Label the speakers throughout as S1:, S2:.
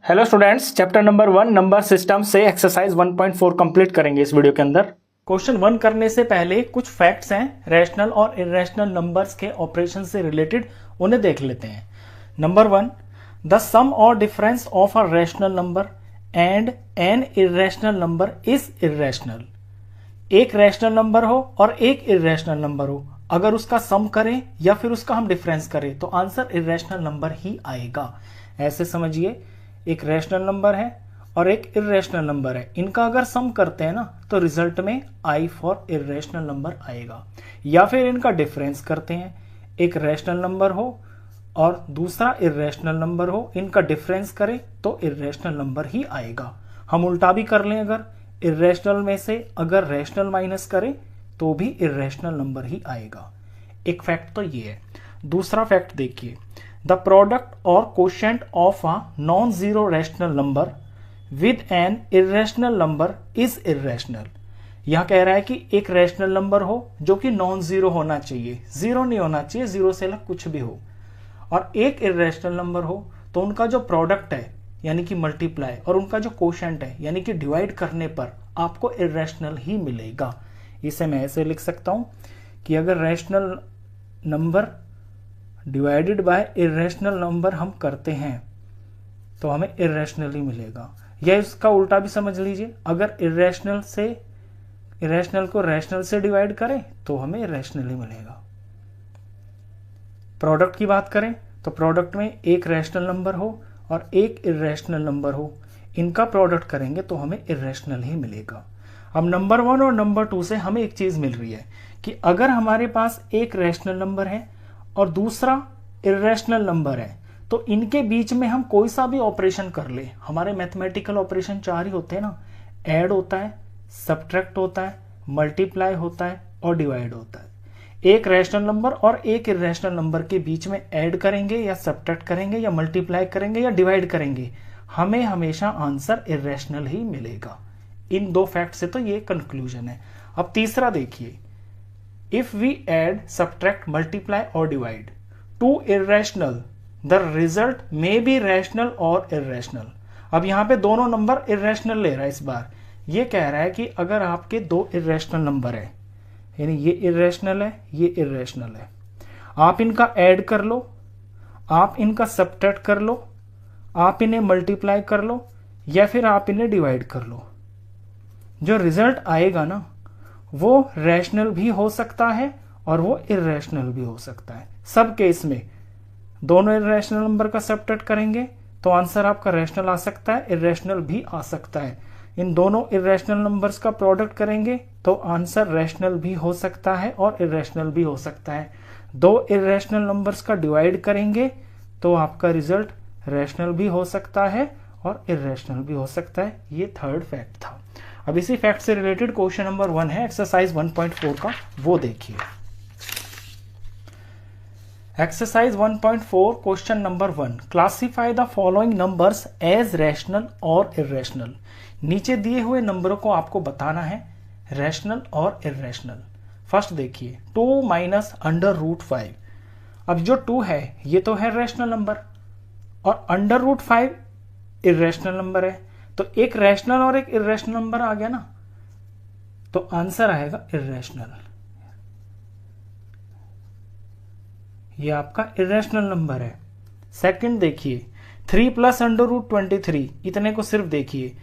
S1: Hello students, chapter number 1 number system से exercise 1.4 complete करेंगे इस वीडियो के अंदर। क्वेश्चन 1 करने से पहले कुछ फैक्ट्स हैं रैशनल और इरेशनल नंबर्स के ऑपरेशन से रिलेटेड, उन्हें देख लेते हैं। नंबर 1, द सम और difference of a rational number and an irrational number is irrational. एक रैशनल नंबर हो और एक इरेशनल नंबर हो, अगर उसका सम करें या फिर उसका हम डिफरेंस करें तो आंसर इरेशनल नंबर ही आएगा। ऐसे समझिए, एक रैशनल नंबर है और एक इरेशनल नंबर है, इनका अगर सम करते हैं ना तो रिजल्ट में आई फॉर इरेशनल नंबर आएगा। या फिर इनका डिफरेंस करते हैं, एक रैशनल नंबर हो और दूसरा इरेशनल नंबर हो, इनका डिफरेंस करें तो इरेशनल नंबर ही आएगा। हम उल्टा भी कर लें, अगर इरेशनल में से अगर रैशनल माइनस करें तो भी इरेशनल नंबर ही आएगा। एक फैक्ट तो ये है। दूसरा फैक्ट देखिए, द प्रोडक्ट और quotient of a non zero rational number with an irrational number is irrational. यह कह रहा है कि एक रैशनल नंबर हो जो कि नॉन जीरो होना चाहिए, जीरो नहीं होना चाहिए, जीरो से अलग कुछ भी हो, और एक इरेशनल नंबर हो तो उनका जो प्रोडक्ट है यानी कि मल्टीप्लाई और उनका जो कोशेंट है यानी कि डिवाइड करने पर आपको इरेशनल ही मिलेगा। इसे मैं ऐसे लिख सकता हूं कि अगर rational number divided by irrational number हम करते हैं तो हमें इरेशनल ही मिलेगा। या इसका उल्टा भी समझ लीजिए, अगर इरेशनल को रैशनल से डिवाइड करें तो हमें इरेशनल ही मिलेगा। प्रोडक्ट की बात करें तो प्रोडक्ट में एक रैशनल नंबर हो और एक इरेशनल नंबर हो, इनका प्रोडक्ट करेंगे तो हमें इरेशनल ही मिलेगा। अब नंबर 1 और नंबर 2 से हमें एक चीज मिल रही है कि अगर हमारे पास एक रैशनल नंबर है और दूसरा इरेशनल नंबर है तो इनके बीच में हम कोई सा भी ऑपरेशन कर ले, हमारे मैथमेटिकल ऑपरेशन 4 ही होते हैं ना, ऐड होता है, सब्ट्रैक्ट होता है, मल्टीप्लाई होता है और डिवाइड होता है। एक रैशनल नंबर और एक इरेशनल नंबर के बीच में ऐड करेंगे या सब्ट्रैक्ट करेंगे या मल्टीप्लाई करेंगे या डिवाइड करेंगे, हमें हमेशा आंसर इरेशनल ही मिलेगा। इन दो फैक्ट से तो ये कंक्लूजन है। अब तीसरा देखिए, if we add, subtract, multiply or divide two irrational, the result may be rational or irrational। अब यहां पे दोनों नंबर irrational ले रहा है। इस बार ये कह रहा है कि अगर आपके दो irrational नंबर है, यानी ये irrational है, ये irrational है, आप इनका ऐड कर लो, आप इनका subtract कर लो, आप इन्हें मल्टीप्लाई कर लो या फिर आप इन्हें डिवाइड कर लो, जो रिजल्ट आएगा ना वो रैशनल भी हो सकता है और वो इरेशनल भी हो सकता है। सब केस में दोनों इरेशनल नंबर का सब्ट्रैक्ट करेंगे तो आंसर आपका रैशनल आ सकता है, इरेशनल भी आ सकता है। इन दोनों इरेशनल नंबर्स का प्रोडक्ट करेंगे तो आंसर रैशनल भी हो सकता है और इरेशनल भी हो सकता है। दो इरेशनल नंबर्स का डिवाइड करेंगे तो आपका रिजल्ट रैशनल भी हो सकता है और इरेशनल भी हो सकता है। ये थर्ड फैक्ट था। अब इसी फैक्ट से रिलेटेड क्वेश्चन नंबर 1 है एक्सरसाइज 1.4 का, वो देखिए। Exercise 1.4 question number 1, classify the following numbers as rational और इरेशनल। नीचे दिए हुए नंबरों को आपको बताना है रैशनल और इरेशनल। फर्स्ट देखिए 2 माइनस अंडर रूट 5। अब जो 2 है ये तो है रैशनल नंबर और अंडर रूट 5 इरेशनल नंबर है, तो एक रैशनल और एक इरेशनल नंबर आ गया ना, तो आंसर आएगा इरेशनल। ये आपका इरेशनल नंबर है। सेकंड देखिए 3 प्लस अंडर रूट 23, इतने को सिर्फ देखिए,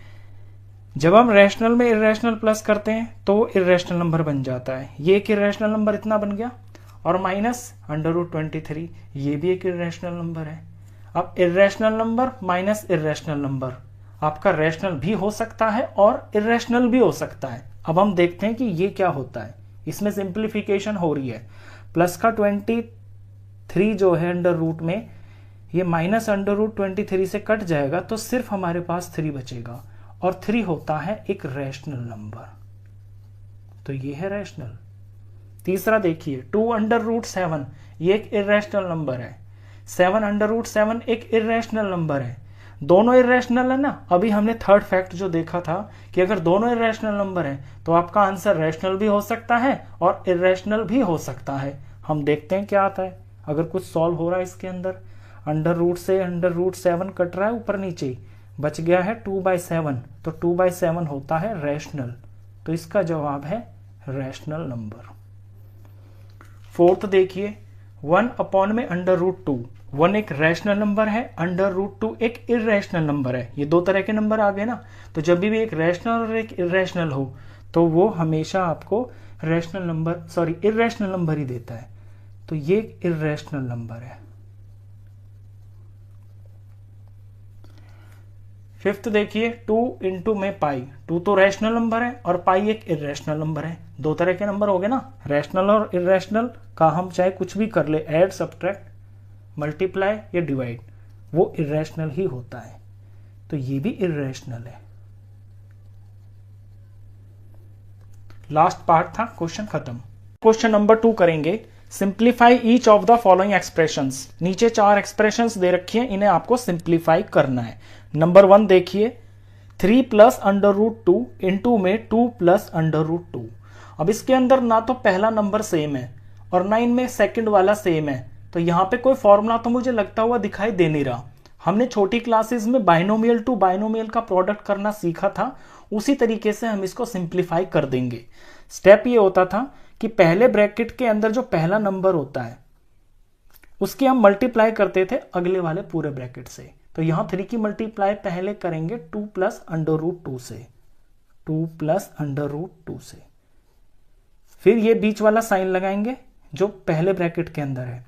S1: जब हम रैशनल में इरेशनल प्लस करते हैं तो इरेशनल नंबर बन जाता है। ये एक इरेशनल नंबर इतना बन गया, और माइनस अंडर रूट 23 ये भी एक इरेशनल नंबर है। अब irrational number minus irrational number आपका रैशनल भी हो सकता है और इरेशनल भी हो सकता है। अब हम देखते हैं कि ये क्या होता है। इसमें सिंप्लीफिकेशन हो रही है। प्लस का 23 जो है अंडर रूट में, ये माइनस अंडर रूट 23 से कट जाएगा तो सिर्फ हमारे पास 3 बचेगा, और 3 होता है एक रैशनल नंबर, तो ये है रैशनल। तीसरा देखिए 2 अंडर रूट 7, ये एक इरेशनल नंबर है। 7 अंडर रूट 7 एक इरेशनल नंबर है। दोनों इरेशनल है ना। अभी हमने थर्ड फैक्ट जो देखा था कि अगर दोनों इरेशनल नंबर है तो आपका आंसर रैशनल भी हो सकता है और इरेशनल भी हो सकता है। हम देखते हैं क्या आता है। अगर कुछ सॉल्व हो रहा है इसके अंदर, अंडर रूट से अंडर रूट 7 कट रहा है ऊपर नीचे, बच गया है 2/7, तो 2/7 होता है रैशनल, तो इसका जवाब है रैशनल नंबर। फोर्थ देखिए, 1 में √2, 1 एक रैशनल नंबर है, √2 एक इर्रेशनल नंबर है। ये दो तरह के नंबर आ गए ना, तो जब भी एक रैशनल और एक इर्रेशनल हो तो वो हमेशा आपको इर्रेशनल नंबर ही देता है, तो ये एक इर्रेशनल नंबर है। फिफ्थ देखिए, 2 में पाई, 2 तो रैशनल नंबर है और पाई एक इर्रेशनल नंबर है। दो तरह के नंबर हो गए ना, रैशनल और इर्रेशनल का हम चाहे कुछ भी कर ले, ऐड, सब्ट्रैक्ट, मल्टीप्लाई या डिवाइड, वो इर्रेशनल ही होता है, तो ये भी इर्रेशनल है। लास्ट पार्ट था, क्वेश्चन खत्म। क्वेश्चन नंबर 2 करेंगे, simplify each of the following expressions. नीचे 4 एक्सप्रेशंस दे रखी हैं, इन्हें आपको सिंप्लीफाई करना है। नंबर 1 देखिए, 3 + √2 इंटू में 2 + √2। अब इसके अंदर ना तो पहला नंबर सेम है और ना इनमें सेकंड वाला सेम है, तो यहाँ पे कोई फॉर्मूला तो मुझे लगता हुआ दिखाई दे नहीं रहा। हमने छोटी क्लासेस में बाइनोमियल टू बाइनोमियल का प्रोडक्ट करना सीखा था, उसी तरीके से हम इसको सिंप्लीफाई कर देंगे। स्टेप ये होता था कि पहले ब्रैकेट के अंदर जो पहला नंबर होता है उसकी हम मल्टीप्लाई करते थे अगले वाले पूरे ब्रैकेट से, तो यहां 3 की मल्टीप्लाई पहले करेंगे 2 + √2 से, 2 + √2 से, फिर ये बीच वाला साइन लगाएंगे जो पहले ब्रैकेट के अंदर है,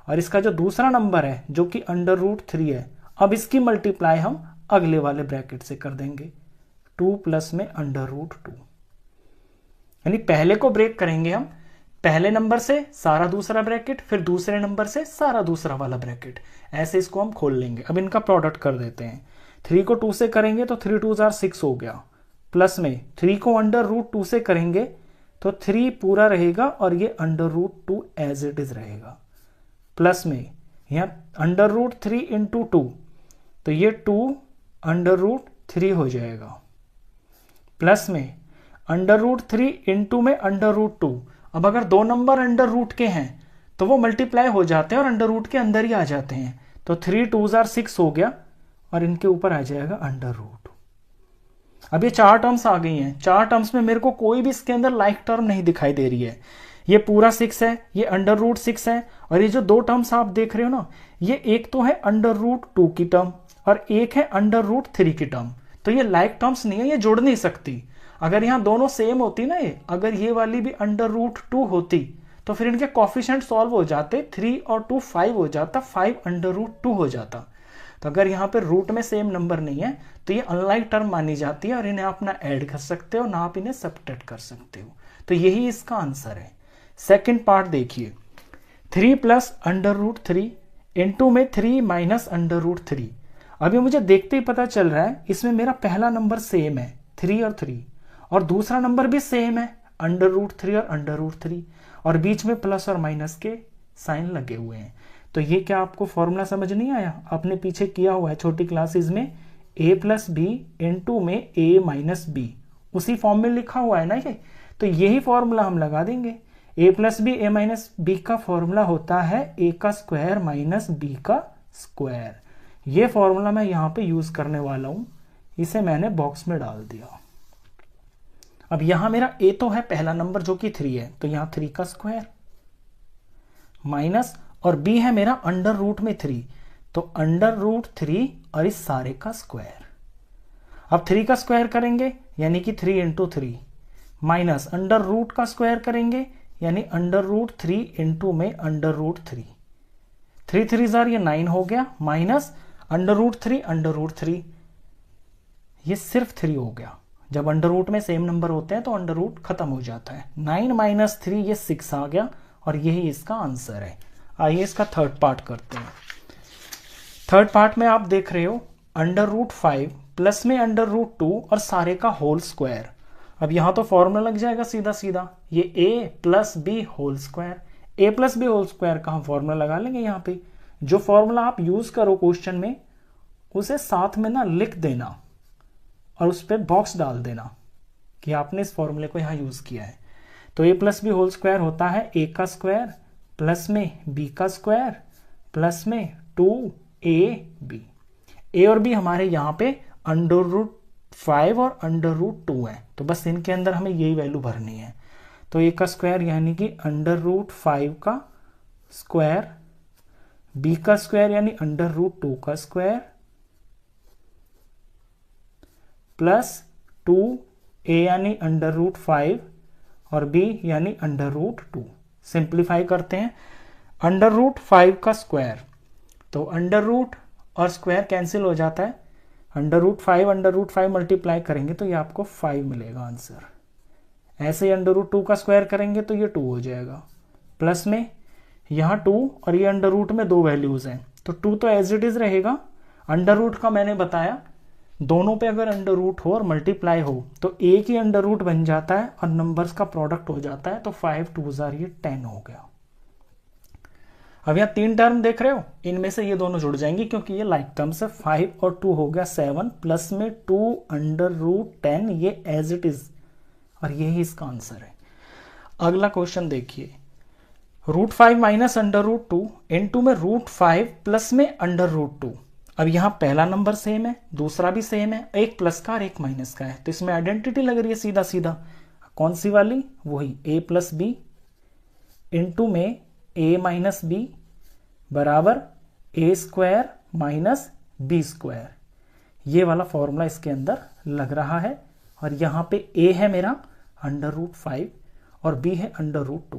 S1: और इसका जो दूसरा नंबर है जो कि √3 है, अब इसकी मल्टीप्लाई हम अगले वाले ब्रैकेट से कर देंगे, 2 + में √2। यानी पहले को ब्रेक करेंगे हम, पहले नंबर से सारा दूसरा ब्रैकेट, फिर दूसरे नंबर से सारा दूसरा वाला ब्रैकेट, ऐसे इसको हम खोल लेंगे। अब इनका प्रोडक्ट कर देते हैं। 3 को 2 से करेंगे तो 3 2 6 हो गया, प्लस में 3 को √2 से करेंगे तो 3 पूरा रहेगा और ये √2 एज इट इज रहेगा, प्लस में यहाँ √3 इंटू 2, तो ये 2 √3 हो जाएगा, प्लस में √3 इंटू में √2। अब अगर दो नंबर अंडर रूट के हैं तो वो मल्टीप्लाई हो जाते हैं और अंडर रूट के अंदर ही आ जाते हैं, तो 3 2 6 हो गया और इनके ऊपर आ जाएगा √2। अब ये 4 टर्म्स आ गई हैं, 4 टर्म्स में मेरे को कोई भी इसके अंदर लाइक टर्म नहीं दिखाई दे रही है। ये पूरा 6 है, ये √6 है, और ये जो 2 टर्म्स आप देख रहे हो ना, ये एक तो है √2 की टर्म और एक है √3 की टर्म, तो ये लाइक टर्म्स नहीं है, ये जुड़ नहीं सकती। अगर यहाँ दोनों सेम होती ना, ये अगर ये वाली भी √2 होती तो फिर इनके कोफिशिएंट सॉल्व हो जाते, 3 और 2 5 हो जाता, 5 √2 हो जाता। तो अगर यहाँ पे रूट में सेम नंबर नहीं है तो ये अनलाइक टर्म मानी जाती है और इन्हें आप ना ऐड कर सकते हो ना आप इन्हें सब्ट्रैक्ट कर सकते हो, तो यही इसका आंसर है। सेकंड पार्ट देखिए, 3 + √3 इंटू में 3 - √3। अभी मुझे देखते ही पता चल रहा है इसमें मेरा पहला नंबर सेम है 3 और 3, और दूसरा नंबर भी सेम है √3 और √3, और बीच में प्लस और माइनस के साइन लगे हुए हैं। तो ये क्या आपको फॉर्मूला समझ नहीं आया? आपने पीछे किया हुआ है छोटी क्लासेस में, a + b इंटू में a - b, उसी फॉर्म में लिखा हुआ है ना ये, तो यही फॉर्मूला हम लगा देंगे। a + b a - b का फॉर्मूला होता है a² - b का स्क्वायर। ये फॉर्मूला मैं यहाँ पे यूज करने वाला हूं, इसे मैंने बॉक्स में डाल दिया। अब यहां मेरा a तो है पहला नंबर जो कि 3 है, तो यहां 3 का स्क्वायर माइनस, और b है मेरा √3, तो √3 और इस सारे का स्क्वायर। अब 3 का स्क्वायर करेंगे यानी कि 3 × 3 माइनस √ का स्क्वायर करेंगे यानी √3 इंटू में √3, 3 3 ये 9 हो गया, माइनस √3 ये सिर्फ 3 हो गया। जब √ में सेम नंबर होते हैं तो √ खत्म हो जाता है। 9 - 3 ये 6 आ गया और यही इसका आंसर है। आइए इसका थर्ड पार्ट करते हैं। थर्ड पार्ट में आप देख रहे हो √5 प्लस में √2 और सारे का होल स्क्वायर। अब यहां तो फॉर्मूला लग जाएगा सीधा सीधा, ये a + b whole square, a + b whole square का हम फॉर्मूला लगा लेंगे। यहाँ पे जो फॉर्मूला आप यूज करो क्वेश्चन में उसे साथ में ना लिख देना और उस पर बॉक्स डाल देना कि आपने इस फॉर्मूले को यहाँ यूज किया है। तो a + b होल स्क्वायर होता है a का स्क्वायर प्लस में b का स्क्वायर प्लस में 2ab। a और b हमारे यहाँ पे √5 और √2 है, तो बस इनके अंदर हमें यही वैल्यू भरनी है। तो ए का स्क्वायर यानी कि √5 का स्क्वायर, बी का स्क्वायर यानी √2 का स्क्वायर प्लस 2a यानी √5 और b यानी √2। सिंप्लीफाई करते हैं, √5 का स्क्वायर, तो अंडर और स्क्वायर कैंसिल हो जाता है, √5 मल्टीप्लाई करेंगे तो ये आपको 5 मिलेगा आंसर। ऐसे ही √2 का स्क्वायर करेंगे तो ये 2 हो जाएगा, प्लस में यहाँ 2 और ये अंडर में 2 वैल्यूज हैं, तो 2 तो एज इट इज रहेगा। अंडर का मैंने बताया दोनों पे अगर अंडर हो और मल्टीप्लाई हो तो एक ही अंडर बन जाता है और नंबर्स का प्रोडक्ट हो जाता है, तो 5 2s ये 10 हो गया। अब यहाँ 3 टर्म देख रहे हो, इनमें से ये दोनों जुड़ जाएंगे क्योंकि ये लाइक टर्म्स है। 5 और 2 हो गया 7 प्लस में 2 √10, ये एज इट इज, और यही इसका आंसर है। अगला क्वेश्चन देखिए, √5 माइनस √2 इनटू में √5 प्लस में √2। अब यहाँ पहला नंबर सेम है, दूसरा भी सेम है, एक प्लस का और एक माइनस का है, तो इसमें आइडेंटिटी लग रही है सीधा सीधा। कौन सी वाली? वही a प्लस बी इंटू में a माइनस बी बराबर a square minus B square. ये वाला फॉर्मूला इसके अंदर लग रहा है, और यहाँ पे a है मेरा √5 और b है √2।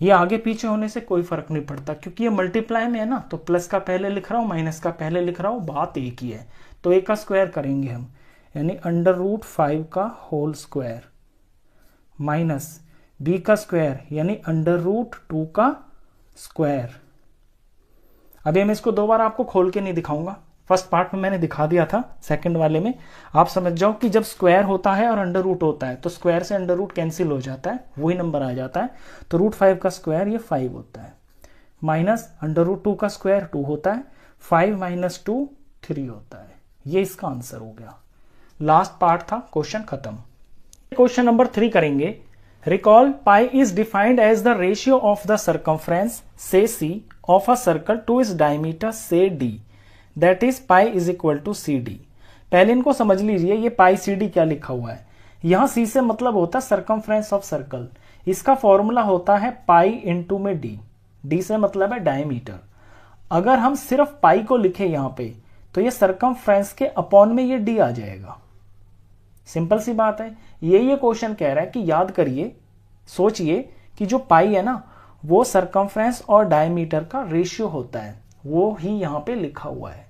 S1: ये आगे पीछे होने से कोई फर्क नहीं पड़ता क्योंकि ये मल्टीप्लाई में है ना, तो प्लस का पहले लिख रहा हूँ, माइनस का पहले लिख रहा हूँ, बात एक ही है। तो a का स्क्वायर करेंगे हम, यानी √5 का होल स्क्वायर माइनस b का स्क्वायर यानी √2 का स्क्वायर। अभी मैं इसको 2 बार आपको खोल के नहीं दिखाऊंगा, फर्स्ट पार्ट में मैंने दिखा दिया था, सेकंड वाले में आप समझ जाओ कि जब स्क्वायर होता है और अंडर रूट होता है तो स्क्वायर से अंडर रूट कैंसिल हो जाता है, वही नंबर आ जाता है। तो √5 का स्क्वायर ये 5 होता है, माइनस √2 का स्क्वायर 2 होता है, 5 माइनस 2 3 होता है। ये इसका आंसर हो गया। लास्ट पार्ट था, क्वेश्चन खत्म। क्वेश्चन नंबर 3 करेंगे। Recall pi is defined as the ratio of the circumference say c of a circle to its diameter say d, that is pi is equal to cd। पहले इनको समझ लीजिए, ये पाई cd क्या लिखा हुआ है। यहां c से मतलब होता है सर्कमफ्रेंस ऑफ सर्कल, इसका फॉर्मूला होता है पाई इंटू में d, d से मतलब है डायमीटर। अगर हम सिर्फ पाई को लिखे यहां पे तो ये सर्कमफ्रेंस के अपॉन में ये d आ जाएगा। सिंपल सी बात है। ये क्वेश्चन कह रहा है कि याद करिए, सोचिए कि जो पाई है ना वो सर्कमफ्रेंस और डायमीटर का रेशियो होता है, वो ही यहां पे लिखा हुआ है।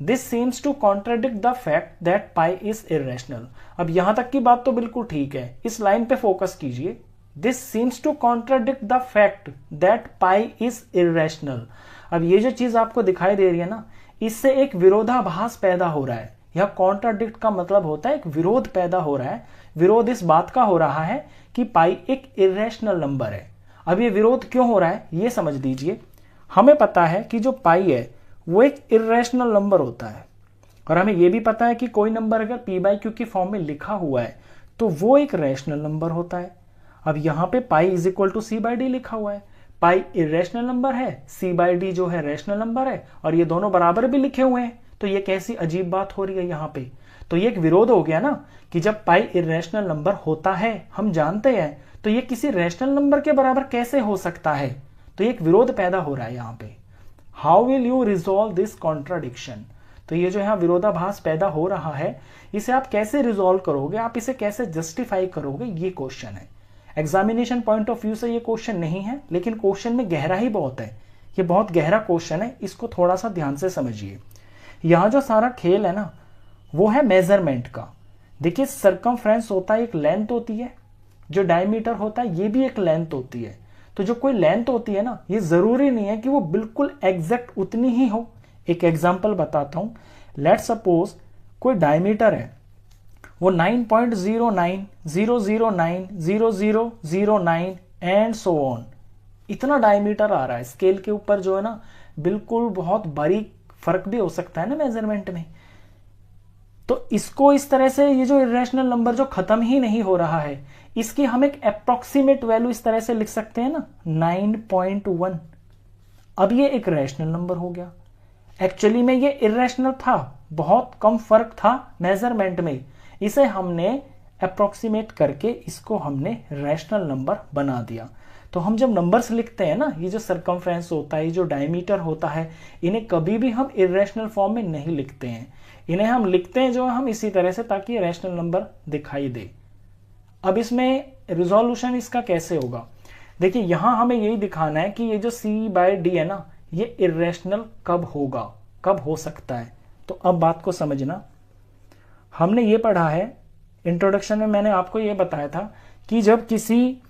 S1: This seems to contradict the fact that pi is irrational. अब यहां तक की बात तो बिल्कुल ठीक है, इस लाइन पे फोकस कीजिए। This seems to contradict the fact that pi is irrational. अब ये जो चीज आपको दिखाई दे रही है ना, इससे एक विरोधाभास पैदा हो रहा है। यह कॉन्ट्राडिक्ट का मतलब होता है एक विरोध पैदा हो रहा है। विरोध इस बात का हो रहा है कि पाई एक इरेशनल नंबर है। अब ये विरोध क्यों हो रहा है ये समझ लीजिए। हमें पता है कि जो पाई है वो एक इरेशनल नंबर होता है, और हमें यह भी पता है कि कोई नंबर अगर p/q की फॉर्म में लिखा हुआ है तो वो एक रैशनल नंबर होता है। अब यहां पे pi is equal to c/d लिखा हुआ है। पाई इरेशनल नंबर है, c/d जो है रैशनल नंबर है, और ये दोनों बराबर भी लिखे हुए हैं। तो ये कैसी अजीब बात हो रही है यहाँ पे। तो ये एक विरोध हो गया ना कि जब पाई इरेशनल नंबर होता है, हम जानते हैं, तो ये किसी रैशनल नंबर के बराबर कैसे हो सकता है। तो ये एक विरोध पैदा हो रहा है यहाँ पे। How will you resolve this contradiction. तो ये जो यहाँ विरोधाभास पैदा हो रहा है, इसे आप कैसे रिजॉल्व करोगे, आप इसे कैसे जस्टिफाई करोगे, ये क्वेश्चन है। एग्जामिनेशन पॉइंट ऑफ व्यू से ये क्वेश्चन नहीं है, लेकिन क्वेश्चन में गहराई बहुत है। ये बहुत गहरा क्वेश्चन है, इसको थोड़ा सा ध्यान से समझिए। यहां जो सारा खेल है ना वो है मेजरमेंट का। देखिए सर्कमफ्रेंस होता है, एक लेंथ होती है, जो डायमीटर होता है ये भी एक लेंथ होती है। तो जो कोई लेंथ होती है ना, ये जरूरी नहीं है कि वो बिल्कुल एग्जैक्ट उतनी ही हो। एक एग्जांपल बताता हूं। लेट्स सपोज कोई डायमीटर है, वो 9.0900900009 एंड सो ऑन, इतना डायमीटर आ रहा है। स्केल के ऊपर जो है ना बिल्कुल बहुत बारीक फर्क भी हो सकता है ना मेजरमेंट में। तो इसको इस तरह से, ये जो इरेशनल नंबर जो खत्म ही नहीं हो रहा है, इसकी हम एक अप्रोक्सीमेट वैल्यू इस तरह से लिख सकते हैं ना 9.1। अब ये एक रैशनल नंबर हो गया। एक्चुअली में ये इरेशनल था, बहुत कम फर्क था मेजरमेंट में, इसे हमने अप्रोक्सीमेट करके इसको हमने रैशनल नंबर बना दिया। तो हम जब नंबर्स लिखते हैं ना, ये जो सरकमफ्रेंस होता है, ये जो डायमीटर होता है, इन्हें कभी भी हम इरेशनल फॉर्म में नहीं लिखते हैं, इन्हें हम लिखते हैं जो हम इसी तरह से, ताकि ये रैशनल नंबर दिखाई दे। अब इसमें रिजोल्यूशन इसका कैसे होगा, देखिए यहां हमें यही दिखाना है कि ये जो C/D है ना, ये इरेशनल कब होगा, कब हो सकता है। तो अब बात को समझना, हमने ये पढ़ा है इंट्रोडक्शन में, मैंने आपको ये बताया था कि जब किसी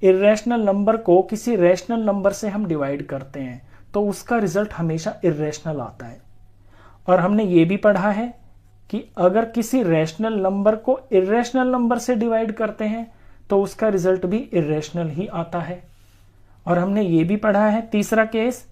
S1: इरेशनल नंबर को किसी रैशनल नंबर से हम डिवाइड करते हैं तो उसका रिजल्ट हमेशा इरेशनल आता है। और हमने ये भी पढ़ा है कि अगर किसी रैशनल नंबर को इरेशनल नंबर से डिवाइड करते हैं तो उसका रिजल्ट भी इरेशनल ही आता है। और हमने ये भी पढ़ा है तीसरा केस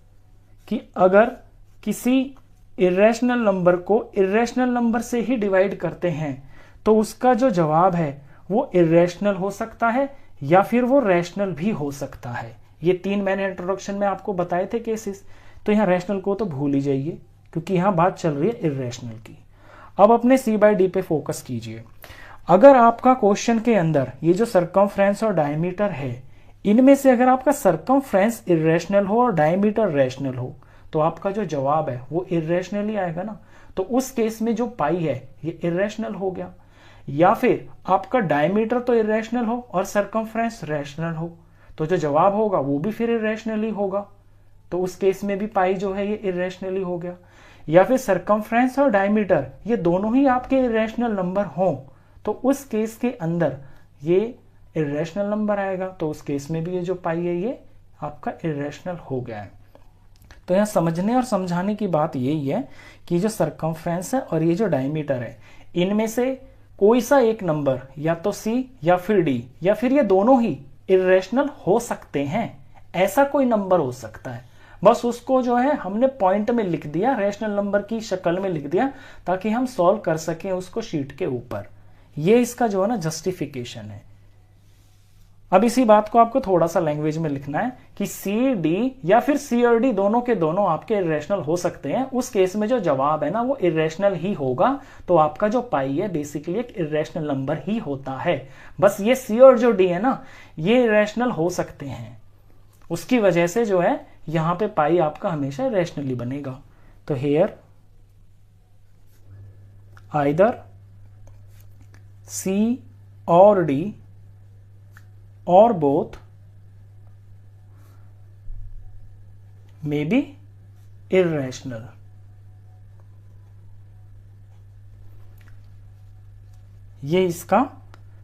S1: कि अगर किसी इरेशनल नंबर को इरेशनल नंबर से ही डिवाइड करते हैं तो उसका जो जवाब है वो इरेशनल हो सकता है या फिर वो रैशनल भी हो सकता है। ये 3 मैंने इंट्रोडक्शन में आपको बताए थे केसेस। तो यहाँ रैशनल को तो भूल ही जाइए क्योंकि यहाँ बात चल रही है इरेशनल की। अब अपने C/D पे फोकस कीजिए। अगर आपका क्वेश्चन के अंदर ये जो सरकमफ्रेंस और डायमीटर है, इनमें से अगर आपका सरकमफ्रेंस इरेशनल हो और डायमीटर रैशनल हो तो आपका जो जवाब है वो इरेशनल ही आएगा ना। तो उस केस में जो पाई है ये इरेशनल हो गया। या फिर आपका डायमीटर तो इरेशनल हो और सरकमफ्रेंस रैशनल हो तो जो जवाब होगा वो भी फिर इरेशनल ही होगा। तो उस केस में भी पाई जो है ये इरेशनल ही हो गया। या फिर सरकमफ्रेंस और डायमीटर ये दोनों ही आपके इरेशनल नंबर हों तो उस केस के अंदर ये इरेशनल नंबर आएगा। तो उस केस में भी ये जो पाई है ये आपका इरेशनल हो गया है। तो यहाँ समझने और समझाने की बात यही है कि जो सरकमफ्रेंस है और ये जो डायमीटर है, इनमें से कोई सा एक नंबर या तो C या फिर D या फिर ये दोनों ही इरेशनल हो सकते हैं। ऐसा कोई नंबर हो सकता है, बस उसको जो है हमने पॉइंट में लिख दिया, रैशनल नंबर की शक्ल में लिख दिया ताकि हम सॉल्व कर सकें उसको शीट के ऊपर। ये इसका जो है ना जस्टिफिकेशन है। अब इसी बात को आपको थोड़ा सा लैंग्वेज में लिखना है कि C/D या फिर C और D दोनों के दोनों आपके इरेशनल हो सकते हैं। उस केस में जो जवाब है ना वो इरेशनल ही होगा। तो आपका जो पाई है बेसिकली एक इरेशनल नंबर ही होता है। बस ये C और जो D है ना ये इरेशनल हो सकते हैं, उसकी वजह से जो है यहां पे पाई आपका हमेशा इरेशनली बनेगा। तो हेयर आइदर C और D or both may be irrational। ये इसका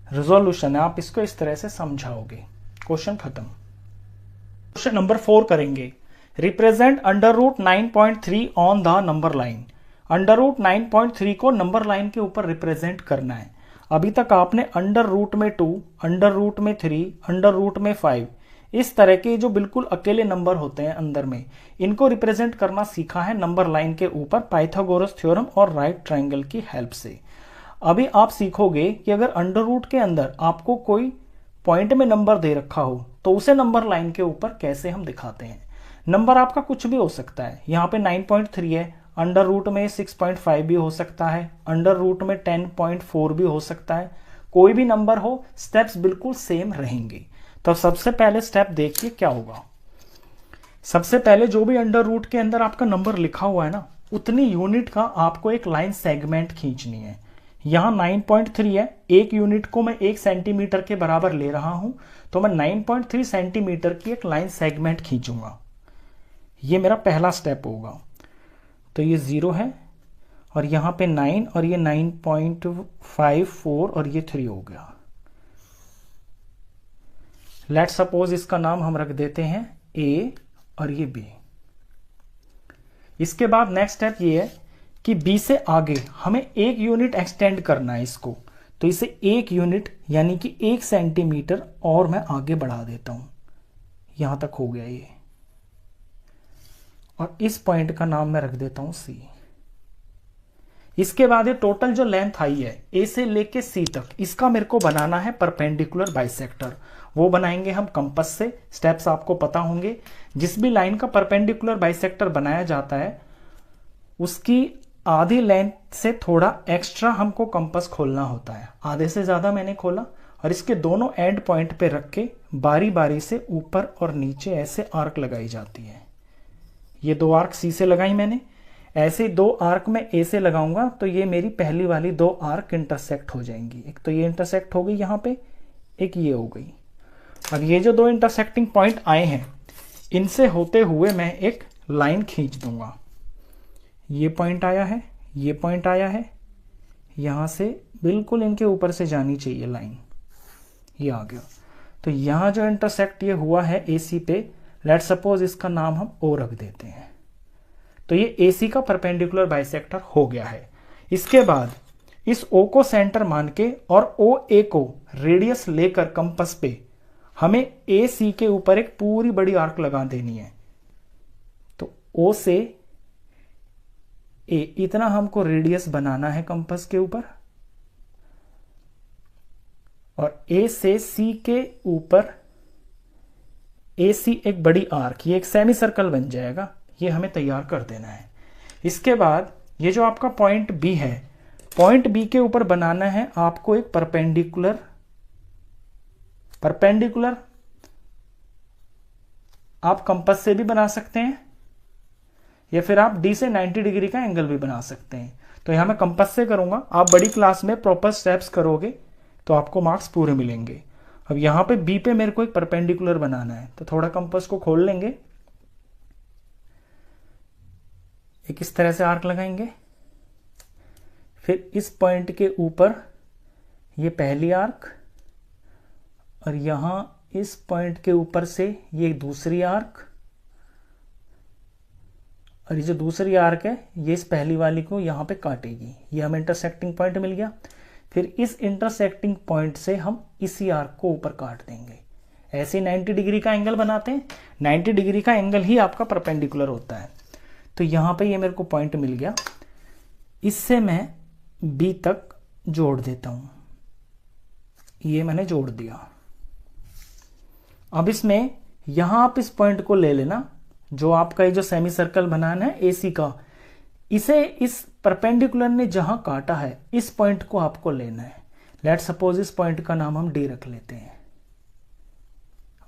S1: रिजोल्यूशन है, आप इसको इस तरह से समझाओगे। क्वेश्चन खत्म। क्वेश्चन नंबर 4 करेंगे। Represent under root 9.3 on the number line. Under root 9.3 को नंबर लाइन के ऊपर रिप्रेजेंट करना है। अभी तक आपने अंडर रूट में 2, अंडर रूट में 3, अंडर रूट में 5 इस तरह के जो बिल्कुल अकेले नंबर होते हैं अंदर में, इनको रिप्रेजेंट करना सीखा है नंबर लाइन के ऊपर पाइथागोरस थ्योरम और राइट ट्रायंगल की हेल्प से। अभी आप सीखोगे कि अगर अंडर रूट के अंदर आपको कोई पॉइंट में नंबर दे रखा हो तो उसे नंबर लाइन के ऊपर कैसे हम दिखाते हैं। नंबर आपका कुछ भी हो सकता है। यहाँ पे 9.3 है, अंडर रूट में 6.5 भी हो सकता है, अंडर रूट में 10.4 भी हो सकता है। कोई भी नंबर हो, स्टेप्स बिल्कुल सेम रहेंगे। तो सबसे पहले स्टेप देखिए क्या होगा। सबसे पहले जो भी अंडर रूट के अंदर आपका नंबर लिखा हुआ है ना, उतनी यूनिट का आपको एक लाइन सेगमेंट खींचनी है। यहां 9.3 है, एक यूनिट को मैं 1 सेंटीमीटर के बराबर ले रहा हूं, तो मैं 9.3 सेंटीमीटर की एक लाइन सेगमेंट खींचूंगा। ये मेरा पहला स्टेप होगा। तो ये 0 है और यहां पे 9 और ये 9.54 और ये 3 हो गया। लेट सपोज इसका नाम हम रख देते हैं A और ये B। इसके बाद नेक्स्ट स्टेप ये है कि B से आगे हमें 1 यूनिट एक्सटेंड करना है इसको। तो इसे 1 यूनिट यानी कि 1 सेंटीमीटर और मैं आगे बढ़ा देता हूं। यहां तक हो गया ये, और इस पॉइंट का नाम मैं रख देता हूं C। इसके बाद ये टोटल जो लेंथ आई है A से लेके C तक, इसका मेरे को बनाना है परपेंडिकुलर बाइसेक्टर। वो बनाएंगे हम कंपास से। स्टेप्स आपको पता होंगे। जिस भी लाइन का परपेंडिकुलर बाइसेक्टर बनाया जाता है उसकी आधी लेंथ से थोड़ा एक्स्ट्रा हमको कंपास खोलना होता है, आधे से ज़्यादा मैंने खोला और इसके दोनों एंड पॉइंट पे रख के बारी बारी से ऊपर और नीचे ऐसे आर्क लगाई जाती है। ये 2 आर्क सी से लगाई मैंने, ऐसे 2 आर्क में ए से लगाऊंगा तो ये मेरी पहली वाली 2 आर्क इंटरसेक्ट हो जाएंगी। एक तो ये इंटरसेक्ट हो गई यहाँ पे, एक ये हो गई। अब ये जो 2 इंटरसेक्टिंग पॉइंट आए हैं इनसे होते हुए मैं एक लाइन खींच दूंगा। ये पॉइंट आया है, ये पॉइंट आया है, यहां से बिल्कुल इनके ऊपर से जानी चाहिए लाइन, ये आ गया। तो यहां जो इंटरसेक्ट ये हुआ है AC पे, लेट्स सपोज इसका नाम हम O रख देते हैं। तो ये AC का परपेंडिकुलर बाइसेक्टर हो गया है। इसके बाद इस O को सेंटर मान के और OA को रेडियस लेकर कंपास पे हमें AC के ऊपर एक पूरी बड़ी आर्क लगा देनी है। तो O से A इतना हमको रेडियस बनाना है कंपास के ऊपर, और A से C के ऊपर AC एक बड़ी आर्क, ये एक सेमी सर्कल बन जाएगा, ये हमें तैयार कर देना है। इसके बाद ये जो आपका पॉइंट B है, पॉइंट B के ऊपर बनाना है आपको एक परपेंडिकुलर आप कंपास से भी बना सकते हैं या फिर आप D से 90 डिग्री का एंगल भी बना सकते हैं। तो यहां मैं कंपास से करूंगा, आप बड़ी क्लास में प्रॉपर स्टेप्स करोगे तो आपको मार्क्स पूरे मिलेंगे। अब यहां पे B पे मेरे को एक परपेंडिकुलर बनाना है, तो थोड़ा कंपास को खोल लेंगे, एक इस तरह से आर्क लगाएंगे, फिर इस पॉइंट के ऊपर ये पहली आर्क, और यहां इस पॉइंट के ऊपर से ये दूसरी आर्क, और ये जो दूसरी आर्क है ये इस पहली वाली को यहां पे काटेगी। ये हमें इंटरसेक्टिंग पॉइंट मिल गया। फिर इस इंटरसेक्टिंग पॉइंट से हम इसी आर्क को ऊपर काट देंगे। ऐसे 90 डिग्री का एंगल बनाते हैं, 90 डिग्री का एंगल ही आपका परपेंडिकुलर होता है। तो यहां पे ये मेरे को पॉइंट मिल गया, इससे मैं B तक जोड़ देता हूं। ये मैंने जोड़ दिया। अब इसमें यहां आप इस पॉइंट को ले लेना, जो आपका ये जो सेमी सर्कल बनाना है AC का, इसे इस परपेंडिकुलर ने जहां काटा है इस पॉइंट को आपको लेना है। लेट्स सपोज इस पॉइंट का नाम हम D रख लेते हैं,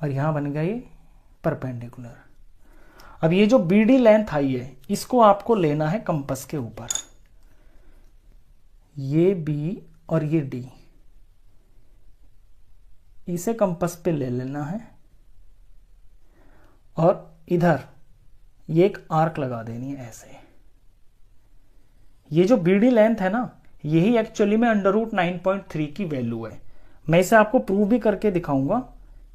S1: और यहां बन गया ये परपेंडिकुलर। अब ये जो BD लेंथ आई है इसको आपको लेना है कंपास के ऊपर, ये B और ये D, इसे कंपास पे ले लेना है और इधर ये एक आर्क लगा देनी है ऐसे। ये जो BD लेंथ है ना, यही एक्चुअली में √9.3 की वैल्यू है। मैं इसे आपको प्रूव भी करके दिखाऊंगा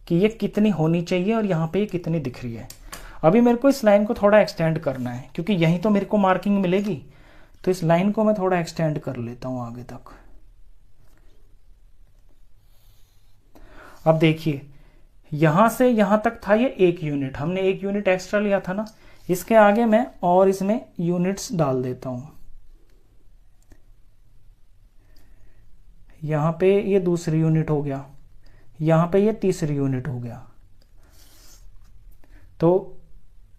S1: कि ये कितनी होनी चाहिए और यहाँ पे ये कितनी दिख रही है। अभी मेरे को इस लाइन को थोड़ा एक्सटेंड करना है, क्योंकि यहीं तो मेरे को मार्किंग मिलेगी। तो इस लाइन को मैं थोड़ा एक्सटेंड कर लेता हूं आगे तक। अब देखिए, यहां से यहां तक था ये 1 यूनिट, हमने 1 यूनिट एक्स्ट्रा लिया था ना, इसके आगे मैं और इसमें यूनिट्स डाल देता हूं। यहां पे ये दूसरी यूनिट हो गया, यहां पे ये तीसरी यूनिट हो गया। तो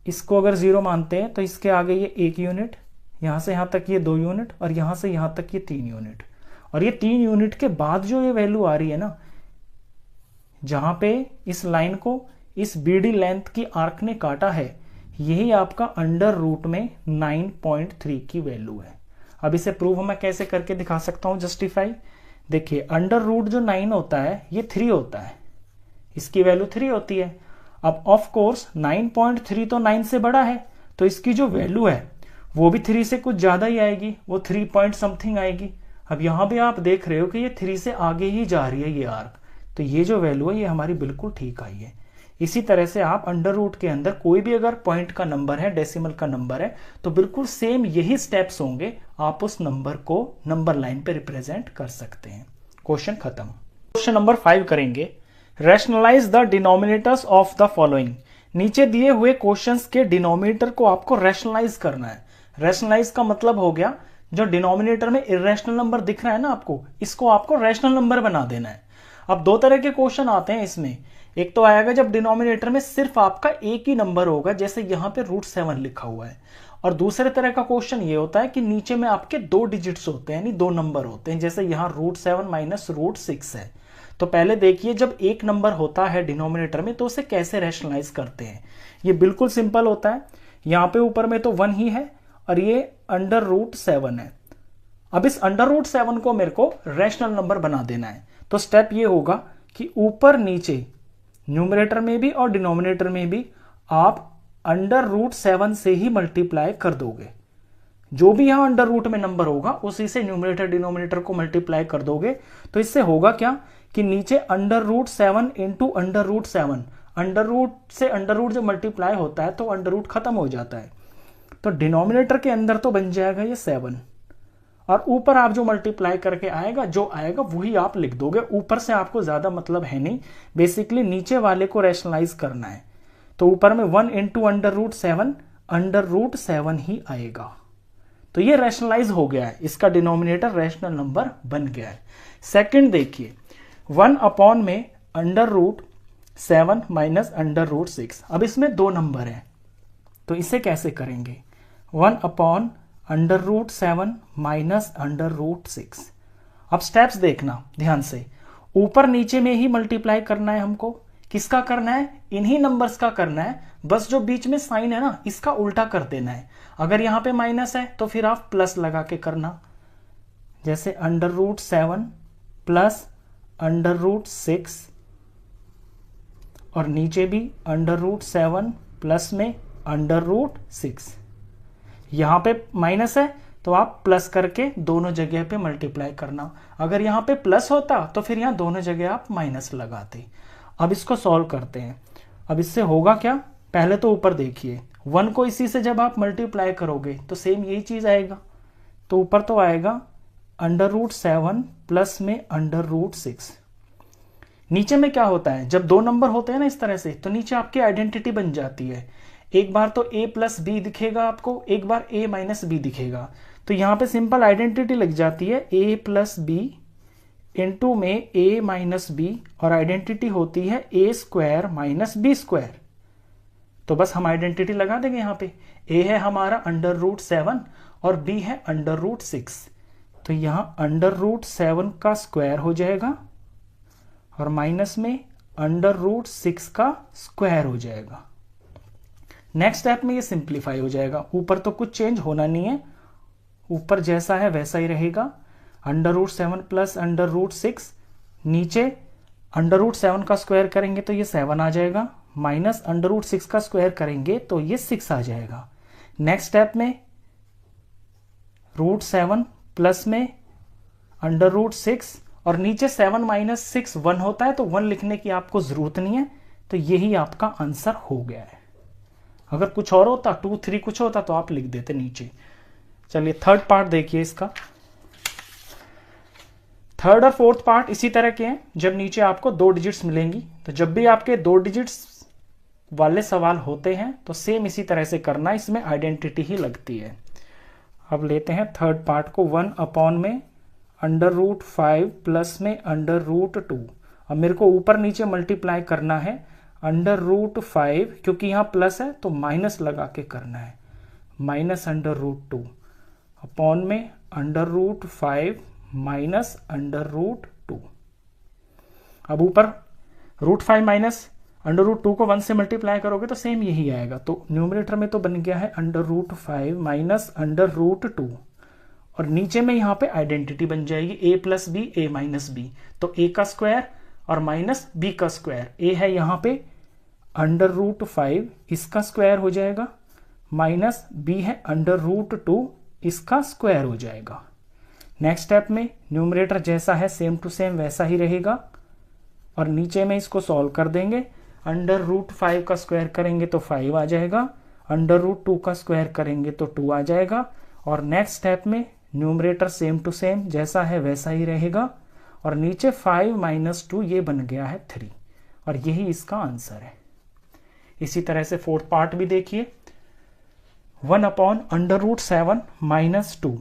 S1: इसको अगर 0 मानते हैं तो इसके आगे ये 1 यूनिट, यहां से यहां तक ये 2 यूनिट, और यहां से यहां तक ये 3 यूनिट। और ये 3 यूनिट के बाद जो ये वैल्यू आ रही है ना, जहां पे इस लाइन को इस BD लेंथ की आर्क ने काटा है, यही आपका √9.3 की वैल्यू है। अब इसे प्रूव मैं कैसे करके दिखा सकता हूं, जस्टिफाई। देखिए, √ जो 9 होता है ये 3 होता है, इसकी वैल्यू 3 होती है। अब ऑफ कोर्स 9.3 तो 9 से बड़ा है, तो इसकी जो वैल्यू है वो भी 3 से कुछ ज्यादा ही आएगी, वो 3 पॉइंट समथिंग आएगी। अब यहां भी आप देख रहे हो कि ये 3 से आगे ही जा रही है ये आर्क, तो ये जो वैल्यू है ये हमारी बिल्कुल ठीक आई है। इसी तरह से आप √ के अंदर कोई भी अगर पॉइंट का नंबर है, डेसिमल का नंबर है, तो बिल्कुल सेम यही स्टेप्स होंगे, आप उस नंबर को नंबर लाइन पे रिप्रेजेंट कर सकते हैं। क्वेश्चन खत्म। क्वेश्चन नंबर 5 करेंगे, rationalise the denominators of the following. नीचे दिए हुए क्वेश्चंस के डिनोमिनेटर को आपको रैशनलाइज करना है। रैशनलाइज का मतलब हो गया, जो डिनोमिनेटर में इरेशनल नंबर दिख रहा है ना आपको, इसको आपको रैशनल नंबर बना देना है। अब 2 तरह के क्वेश्चन आते हैं इसमें, एक तो आएगा जब डिनोमिनेटर में सिर्फ आपका एक ही नंबर होगा, जैसे यहाँ पे √7 लिखा हुआ है, और दूसरे तरह का क्वेश्चन ये होता है कि नीचे में आपके 2 डिजिट्स होते हैं, यानी 2 नंबर होते हैं, जैसे यहाँ √7 माइनस √6 है। तो पहले देखिए जब एक नंबर होता है डिनोमिनेटर में तो उसे कैसे रैशनलाइज करते हैं। ये बिल्कुल सिंपल होता है, यहाँ पे ऊपर में तो 1 ही है और ये √7 है। अब इस √7 को मेरे को रैशनल नंबर बना देना है। तो स्टेप ये होगा कि ऊपर नीचे न्यूमरेटर में भी और डिनोमिनेटर में भी आप √7 से ही मल्टीप्लाई कर दोगे। जो भी यहां अंडर रूट में नंबर होगा उसी से न्यूमरेटर डिनोमिनेटर को मल्टीप्लाई कर दोगे। तो इससे होगा क्या कि नीचे √7 इंटू √7, अंडर रूट से अंडर रूट जब मल्टीप्लाई होता है तो अंडर रूट खत्म हो जाता है। तो डिनोमिनेटर के अंदर तो बन जाएगा ये 7, और ऊपर आप जो मल्टीप्लाई करके आएगा जो आएगा वही आप लिख दोगे। ऊपर से आपको ज्यादा मतलब है नहीं, बेसिकली नीचे वाले को रैशनलाइज करना है। तो ऊपर में 1 इंटू √7 ही आएगा। तो ये रैशनलाइज हो गया है, इसका डिनोमिनेटर रैशनल नंबर बन गया है। सेकंड देखिए 1 अपॉन में √7 माइनस √6। अब इसमें 2 नंबर है तो इसे कैसे करेंगे, 1 अपॉन √7 माइनस √6। अब स्टेप्स देखना ध्यान से, ऊपर नीचे में ही मल्टीप्लाई करना है हमको। किसका करना है, इन्हीं नंबर्स का करना है, बस जो बीच में साइन है ना इसका उल्टा कर देना है। अगर यहां पे माइनस है तो फिर आप प्लस लगा के करना, जैसे √7 प्लस √6, और नीचे भी √7 प्लस में √6। यहां पे माइनस है तो आप प्लस करके दोनों जगह पे मल्टीप्लाई करना। अगर यहां पे प्लस होता तो फिर यहां दोनों जगह आप माइनस लगाते। अब इसको सॉल्व करते हैं। अब इससे होगा क्या, पहले तो ऊपर देखिए 1 को इसी से जब आप मल्टीप्लाई करोगे तो सेम यही चीज आएगा। तो ऊपर तो आएगा √7 प्लस में √6। नीचे में क्या होता है, जब 2 नंबर होते हैं ना इस तरह से, तो नीचे आपकी आइडेंटिटी बन जाती है। एक बार तो a प्लस बी दिखेगा आपको, एक बार a माइनस बी दिखेगा। तो यहां पे सिंपल आइडेंटिटी लग जाती है a प्लस बी इंटू में a माइनस बी, और आइडेंटिटी होती है a² माइनस b²। तो बस हम आइडेंटिटी लगा देंगे। यहाँ पे a है हमारा √7 और b है √6। तो यहां √7 का स्क्वायर हो जाएगा और माइनस में √6 का स्क्वायर हो जाएगा। नेक्स्ट स्टेप में ये सिंप्लीफाई हो जाएगा। ऊपर तो कुछ चेंज होना नहीं है, ऊपर जैसा है वैसा ही रहेगा। √7 प्लस √6, नीचे √7 का स्क्वायर करेंगे तो ये 7 आ जाएगा, माइनस √6 का स्क्वायर करेंगे तो ये 6 आ जाएगा। नेक्स्ट स्टेप में √7 प्लस में √6, और नीचे 7 माइनस 6 1 होता है, तो 1 लिखने की आपको जरूरत नहीं है। तो यही आपका आंसर हो गया है। अगर कुछ और होता 2 3 कुछ होता तो आप लिख देते नीचे। चलिए थर्ड पार्ट देखिए इसका। थर्ड और फोर्थ पार्ट इसी तरह के हैं, जब नीचे आपको 2 डिजिट्स मिलेंगी। तो जब भी आपके 2 डिजिट्स वाले सवाल होते हैं तो सेम इसी तरह से करना, इसमें आइडेंटिटी ही लगती है। अब लेते हैं थर्ड पार्ट को, 1 अपॉन में √5 प्लस में √2। अब मेरे को ऊपर नीचे मल्टीप्लाई करना है, √5 क्योंकि यहाँ प्लस है तो माइनस लगा के करना है, माइनस √2 अपॉन में √5 माइनस √2। अब ऊपर √5 माइनस √2 को 1 से मल्टीप्लाई करोगे तो सेम यही आएगा। तो न्यूमरेटर में तो बन गया है √5 माइनस √2, और नीचे में यहाँ पे आइडेंटिटी बन जाएगी a plus B a minus B. तो a का स्क्वायर और माइनस b का स्क्वायर, a है यहाँ पे √5 इसका स्क्वायर हो जाएगा, माइनस b है √2 इसका स्क्वायर हो जाएगा। नेक्स्ट स्टेप में न्यूमरेटर जैसा है सेम टू सेम वैसा ही रहेगा, और नीचे में इसको सॉल्व कर देंगे। √5 का स्क्वायर करेंगे तो 5 आ जाएगा, √2 का स्क्वायर करेंगे तो 2 आ जाएगा, और नेक्स्ट स्टेप में न्यूमरेटर सेम टू सेम जैसा है वैसा ही रहेगा, और नीचे 5 माइनस 2 ये बन गया है 3, और यही इसका आंसर है। इसी तरह से फोर्थ पार्ट भी देखिए, 1 अपॉन √7 माइनस 2।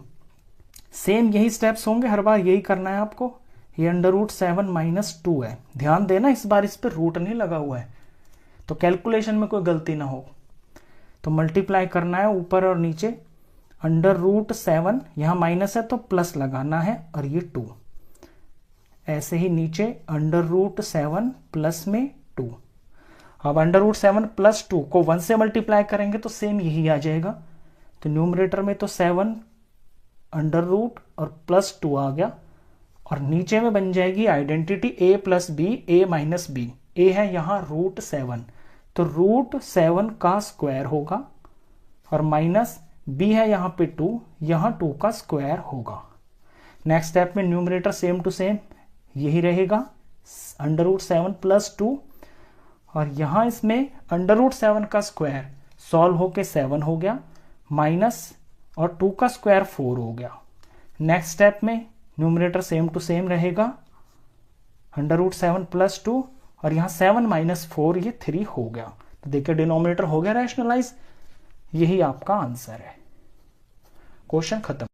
S1: सेम यही स्टेप्स होंगे, हर बार यही करना है आपको। ये अंडर रूट 7 माइनस 2 है। ध्यान देना इस बार इस पर रूट नहीं लगा हुआ है, तो कैलकुलेशन में कोई गलती ना हो। तो मल्टीप्लाई करना है ऊपर और नीचे, अंडर रूट 7, यहाँ माइनस है तो प्लस लगाना है, और ये 2 ऐसे ही नीचे अंडर रूट 7 प्लस में 2। अब अंडर रूट 7 प्लस 2 को 1 से मल्टीप्लाई करेंगे तो सेम यही आ जाएगा। तो न्यूमरेटर में तो 7 अंडर रूट और प्लस 2 आ गया, और नीचे में बन जाएगी identity a plus B, a minus B. a है यहाँ रूट 7, तो रूट 7 का स्क्वायर होगा, और माइनस b है यहाँ पे 2, यहाँ 2 का स्क्वायर होगा। नेक्स्ट स्टेप में न्यूमरेटर सेम टू सेम यही रहेगा, अंडर रूट 7 प्लस 2, और यहाँ इसमें अंडर रूट 7 का स्क्वायर सॉल्व होके 7 हो गया, माइनस और 2 का स्क्वायर 4 हो गया। नेक्स्ट स्टेप में न्यूमरेटर सेम टू सेम रहेगा, अंडर रूट 7 प्लस 2, और यहाँ 7 माइनस 4 ये 3 हो गया। तो देखिए डिनोमिनेटर हो गया रैशनलाइज। यही आपका आंसर है। क्वेश्चन खत्म।